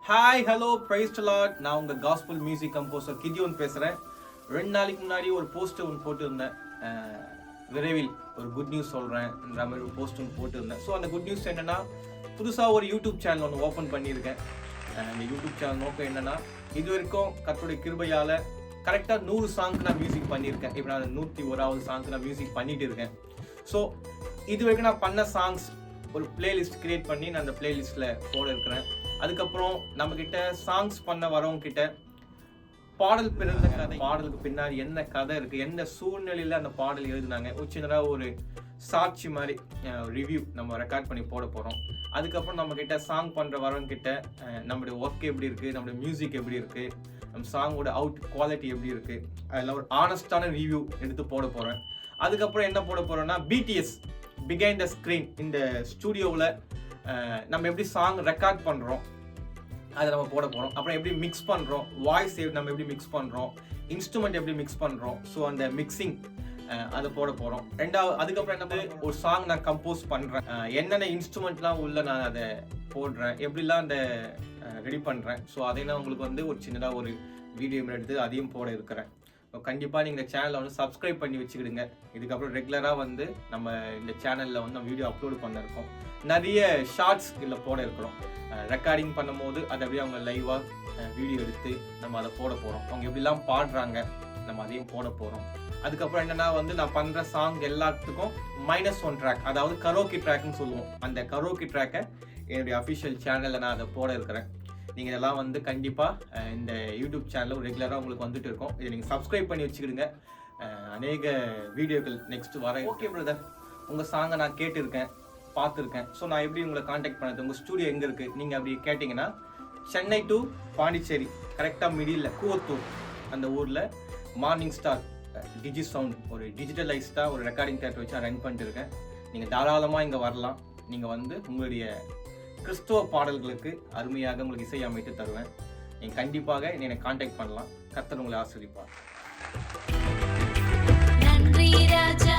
Hi hello praise the Lord. நான் உங்கள் gospel music composer Gideon பேசுகிறேன். 2 நாளைக்கு முன்னாடி ஒரு போஸ்ட் ஒன்று போட்டுருந்தேன். விரைவில் ஒரு குட் நியூஸ் சொல்கிறேன்ற மாதிரி ஒரு போஸ்ட் ஒன்று போட்டுருந்தேன். ஸோ அந்த குட் நியூஸ் என்னென்னா, புதுசாக ஒரு யூடியூப் சேனல் ஒன்று ஓப்பன் பண்ணியிருக்கேன். அந்த யூடியூப் சேனல் நோக்கம் என்னென்னா, இது வரைக்கும் கர்த்தருடைய கிருபையால் கரெக்டாக 100 சாங்க்கு நான் மியூசிக் பண்ணியிருக்கேன். இப்போ நான் 101வது சாங்க்கு நான் மியூசிக் பண்ணிட்டு இருக்கேன். ஸோ இது வரைக்கும் நான் பண்ண சாங்ஸ் ஒரு பிளேலிஸ்ட் கிரியேட் பண்ணி நான் அந்த பிளேலிஸ்ட்டில் போட இருக்கிறேன். அதுக்கப்புறம் நம்மக்கிட்ட சாங்ஸ் பண்ண வரவங்க கிட்ட பாடல் பிறந்த கதை, பாடலுக்கு பின்னாடி என்ன கதை இருக்குது, என்ன சூழ்நிலையில் அந்த பாடல் எழுதுனாங்க, ஒரு சின்னதாக ஒரு சாட்சி மாதிரி ரிவ்யூ நம்ம ரெக்கார்ட் பண்ணி போட போகிறோம். அதுக்கப்புறம் நம்மக்கிட்ட சாங் பண்ணுற வரவங்க கிட்ட நம்மளுடைய ஒர்க் எப்படி இருக்குது, நம்மளுடைய மியூசிக் எப்படி இருக்குது, நம்ம சாங்கோட அவுட் குவாலிட்டி எப்படி இருக்குது, அதில் ஒரு ஆனஸ்டான ரிவ்யூ எடுத்து போட போகிறேன். அதுக்கப்புறம் என்ன போட போகிறோன்னா, பிடிஎஸ் பிஹைண்ட் த ஸ்க்ரீன், இந்த ஸ்டூடியோவில் நம்ம எப்படி சாங் ரெக்கார்ட் பண்ணுறோம் அதை நம்ம போட போகிறோம். அப்புறம் எப்படி மிக்ஸ் பண்ணுறோம், வாய்ஸ் நம்ம எப்படி மிக்ஸ் பண்ணுறோம், இன்ஸ்ட்ருமெண்ட் எப்படி மிக்ஸ் பண்ணுறோம், ஸோ அந்த மிக்சிங் அதை போட போகிறோம். அதுக்கப்புறம் என்ன ஒரு சாங் நான் கம்போஸ் பண்ணுறேன், என்னென்ன இன்ஸ்ட்ருமெண்ட்லாம் உள்ள நான் அதை போடுறேன், எப்படிலாம் அந்த ரெடி பண்ணுறேன். ஸோ அதையெல்லாம் உங்களுக்கு ஒரு சின்னதாக ஒரு வீடியோ எடுத்து அதையும் போட இருக்கிறேன். கண்டிப்பாக நீங்கள் இந்த சேனலை சப்ஸ்கிரைப் பண்ணி வச்சுக்கிடுங்க. இதுக்கப்புறம் ரெகுலராக நம்ம இந்த சேனலில் நம்ம வீடியோ அப்லோடு பண்ணிருக்கோம். நிறைய ஷார்ட்ஸ் இதில் போட இருக்கிறோம். ரெக்கார்டிங் பண்ணும்போது அதை அப்படியே அவங்க லைவாக வீடியோ எடுத்து நம்ம அதை போட போகிறோம். அவங்க எப்படிலாம் பாடுறாங்க நம்ம அதையும் போட போகிறோம். அதுக்கப்புறம் என்னென்னா நான் பண்ணுற சாங் எல்லாத்துக்கும் -1 ட்ராக், அதாவது கரோக்கி ட்ராக்னு சொல்லுவோம். அந்த கரோக்கி ட்ராக்கை என்னுடைய அஃபிஷியல் சேனலில் நான் அதை போட இருக்கிறேன். நீங்கள் இதெல்லாம் கண்டிப்பாக இந்த யூடியூப் சேனலில் ரெகுலராக உங்களுக்கு வந்துட்டு இருக்கோம். இதை நீங்கள் சப்ஸ்கிரைப் பண்ணி வச்சுக்கிடுங்க. அநேக வீடியோக்கள் நெக்ஸ்ட் வர. ஓகே பிரதர், உங்கள் சாங்கை நான் கேட்டிருக்கேன், பார்த்துருக்கேன். ஸோ நான் எப்படி உங்களை காண்டாக்ட் பண்ணது, உங்கள் ஸ்டூடியோ எங்கே இருக்குது, நீங்கள் அப்படி கேட்டிங்கன்னா சென்னை டு பாண்டிச்சேரி, கரெக்டாக மிடில் கூவத்தூர் அந்த ஊரில் மார்னிங் ஸ்டார் டிஜி சவுண்ட் ஒரு டிஜிட்டலைஸ்டாக ஒரு ரெக்கார்டிங் தேட்டர் வச்சு நான் ரன் பண்ணிட்டு இருக்கேன். நீங்கள் தாராளமாக இங்கே வரலாம். நீங்கள் உங்களுடைய கிறிஸ்துவ பாடல்களுக்கு அருமையாக உங்களுக்கு இசை அமைத்து தருவேன். நீங்கள் கண்டிப்பாக என்னை காண்டாக்ட் பண்ணலாம். கர்த்தர் உங்களை ஆசீர்வதிப்பார். நன்றி ராஜா.